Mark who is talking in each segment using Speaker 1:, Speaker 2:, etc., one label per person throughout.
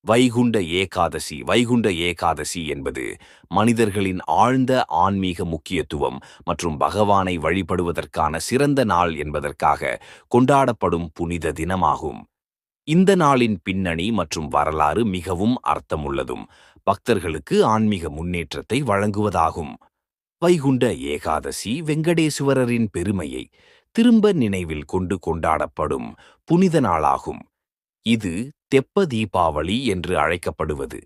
Speaker 1: வைகுண்ட ஏகாதசி என்பது மனிதர்களின் ஆழ்ந்த ஆன்மீக முக்கியத்துவம் மற்றும் பகவானை வழிபடுவதற்கான சிறந்த நாள் என்பதற்காக கொண்டாடப்படும் புனித தினமாகும். இந்த நாளின் பின்னணி மற்றும் வரலாறு மிகவும் அர்த்தமுள்ளதும் பக்தர்களுக்கு ஆன்மீக முன்னேற்றத்தை வழங்குவதாகும். வைகுண்ட ஏகாதசி வெங்கடேசுவரரின் பெருமையை திரும்ப நினைவில் கொண்டு கொண்டாடப்படும் புனித நாளாகும். இது தெப்ப தீபாவளி என்று அழைக்கப்படுவது.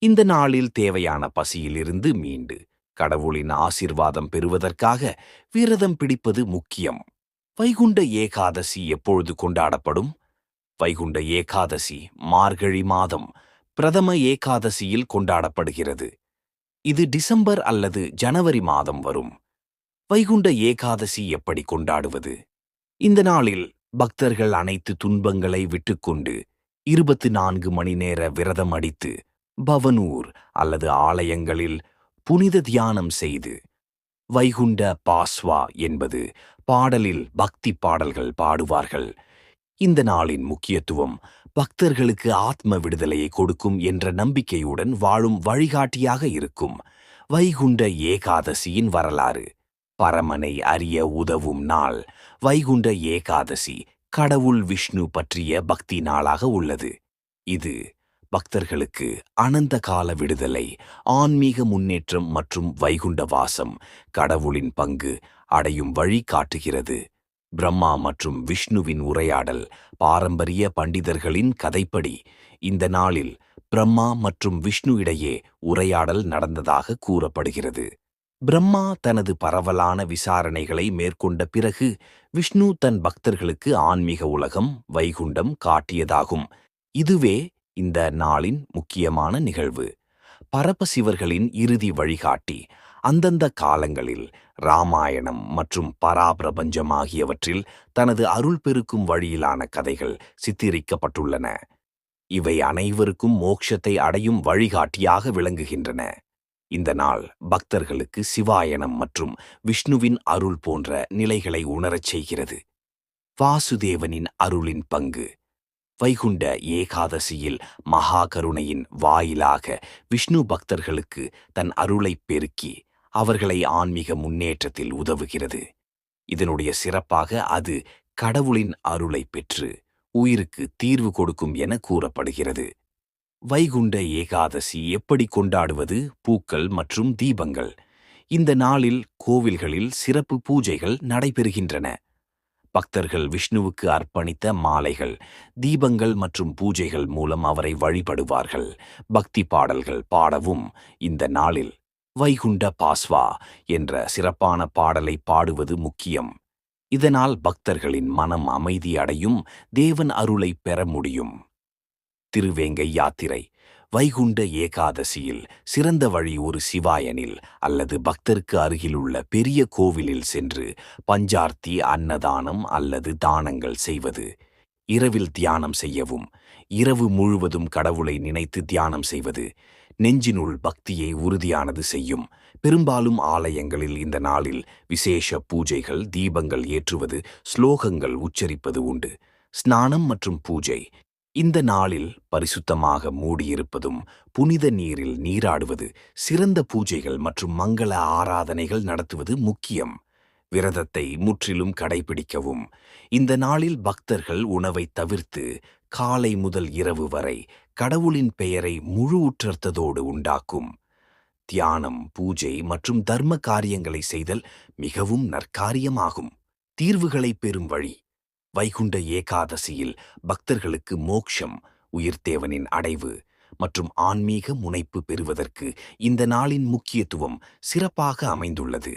Speaker 1: இந்த நாளில் தேவையான பசியிலிருந்து மீண்டு கடவுளின் ஆசீர்வாதம் பெறுவதற்காக விரதம் பிடிப்பது முக்கியம். வைகுண்ட ஏகாதசி எப்பொழுது கொண்டாடப்படும்? வைகுண்ட ஏகாதசி மார்கழி மாதம் பிரதம ஏகாதசியில் கொண்டாடப்படுகிறது. இது டிசம்பர் அல்லது ஜனவரி மாதம் வரும். வைகுண்ட ஏகாதசி எப்படி கொண்டாடுவது? இந்த நாளில் பக்தர்கள் அனைத்து துன்பங்களை விட்டுக்கொண்டு 24 மணி நேர விரதம் அடித்து பவனூர் அல்லது ஆலயங்களில் புனித தியானம் செய்து வைகுண்ட பாஸ்வா என்பது பாடலில் பக்தி பாடல்கள் பாடுவார்கள். இந்த நாளின் முக்கியத்துவம் பக்தர்களுக்கு ஆத்ம விடுதலையை கொடுக்கும் என்ற நம்பிக்கையுடன் வாழும் வழிகாட்டியாக இருக்கும். வைகுண்ட ஏகாதசியின் வரலாறு. பரமனை அறிய உதவும் நாள் வைகுண்ட ஏகாதசி கடவுள் விஷ்ணு பற்றிய பக்தி நாளாக உள்ளது. இது பக்தர்களுக்கு அனந்த கால விடுதலை, ஆன்மீக முன்னேற்றம் மற்றும் வைகுண்ட வாசம், கடவுளின் பங்கு அடையும் வழி காட்டுகிறது. பிரம்மா மற்றும் விஷ்ணுவின் உரையாடல். பாரம்பரிய பண்டிதர்களின் கதைப்படி இந்த நாளில் பிரம்மா மற்றும் விஷ்ணு இடையே உரையாடல் நடந்ததாக கூறப்படுகிறது. பிரம்மா தனது பரவலான விசாரணைகளை மேற்கொண்ட பிறகு விஷ்ணு தன் பக்தர்களுக்கு ஆன்மீக உலகம் வைகுண்டம் காட்டியதாகும். இதுவே இந்த நாளின் முக்கியமான நிகழ்வு. பரமசிவர்களின் இறுதி வழிகாட்டி. அந்தந்த காலங்களில் இராமாயணம் மற்றும் பராபிரபஞ்சம் ஆகியவற்றில் தனது அருள் பெருக்கும் வழியிலான கதைகள் சித்தரிக்கப்பட்டுள்ளன. இவை அனைவருக்கும் மோட்சத்தை அடையும் வழிகாட்டியாக விளங்குகின்றன. இந்த நாள் பக்தர்களுக்கு சிவாயனம் மற்றும் விஷ்ணுவின் அருள் போன்ற நிலைகளை உணரச் செய்கிறது. வாசுதேவனின் அருளின் பங்கு. வைகுண்ட ஏகாதசியில் மகா கருணையின் வாயிலாக விஷ்ணு பக்தர்களுக்கு தன் அருளை பெருக்கி அவர்களை ஆன்மீக முன்னேற்றத்தில் உதவுகிறது. இதனுடைய சிறப்பாக அது கடவுளின் அருளை பெற்று உயிருக்கு தீர்வு கொடுக்கும் என கூறப்படுகிறது. வைகுண்ட ஏகாதசி எப்படி கொண்டாடுவது? பூக்கள் மற்றும் தீபங்கள். இந்த நாளில் கோவில்களில் சிறப்பு பூஜைகள் நடைபெறுகின்றன. பக்தர்கள் விஷ்ணுவுக்கு அர்ப்பணித்த மாலைகள், தீபங்கள் மற்றும் பூஜைகள் மூலம் அவரை வழிபடுவார்கள். பக்தி பாடல்கள் பாடவும் இந்த நாளில் வைகுண்ட பாஸ்வா என்ற சிறப்பான பாடலை பாடுவது முக்கியம். இதனால் பக்தர்களின் மனம் அமைதி அடையும், தேவன் அருளை பெற முடியும். திருவேங்கை யாத்திரை. வைகுண்ட ஏகாதசியில் சிறந்த வழி ஒரு சிவாயனில் அல்லது பக்தருக்கு அருகிலுள்ள பெரிய கோவிலில் சென்று பஞ்சார்த்தி, அன்னதானம் அல்லது தானங்கள் செய்வது. இரவில் தியானம் செய்யவும். இரவு முழுவதும் கடவுளை நினைத்து தியானம் செய்வது நெஞ்சினுள் பக்தியை உறுதியானது செய்யும். பெரும்பாலும் ஆலயங்களில் இந்த நாளில் விசேஷ பூஜைகள், தீபங்கள் ஏற்றுவது, ஸ்லோகங்கள் உச்சரிப்பது உண்டு. ஸ்நானம் மற்றும் பூஜை. இந்த நாளில் பரிசுத்தமாக மூடியிருப்பதும் புனித நீரில் நீராடுவது, சிறந்த பூஜைகள் மற்றும் மங்கள ஆராதனைகள் நடத்துவது முக்கியம். விரதத்தை முற்றிலும் கடைபிடிக்கவும். இந்த நாளில் பக்தர்கள் உணவை தவிர்த்து காலை முதல் இரவு வரை கடவுளின் பெயரை முழு உற்றர்த்ததோடு உண்டாக்கும். தியானம், பூஜை மற்றும் தர்ம காரியங்களை செய்தல் மிகவும் நற்காரியமாகும். தீர்வுகளை பெறும் வழி. வைகுண்ட ஏகாதசியில் பக்தர்களுக்கு மோக்ஷம், உயிர்த்தேவனின் அடைவு மற்றும் ஆன்மீக முனைப்பு பெறுவதற்கு இந்த நாளின் முக்கியத்துவம் சிறப்பாக அமைந்துள்ளது.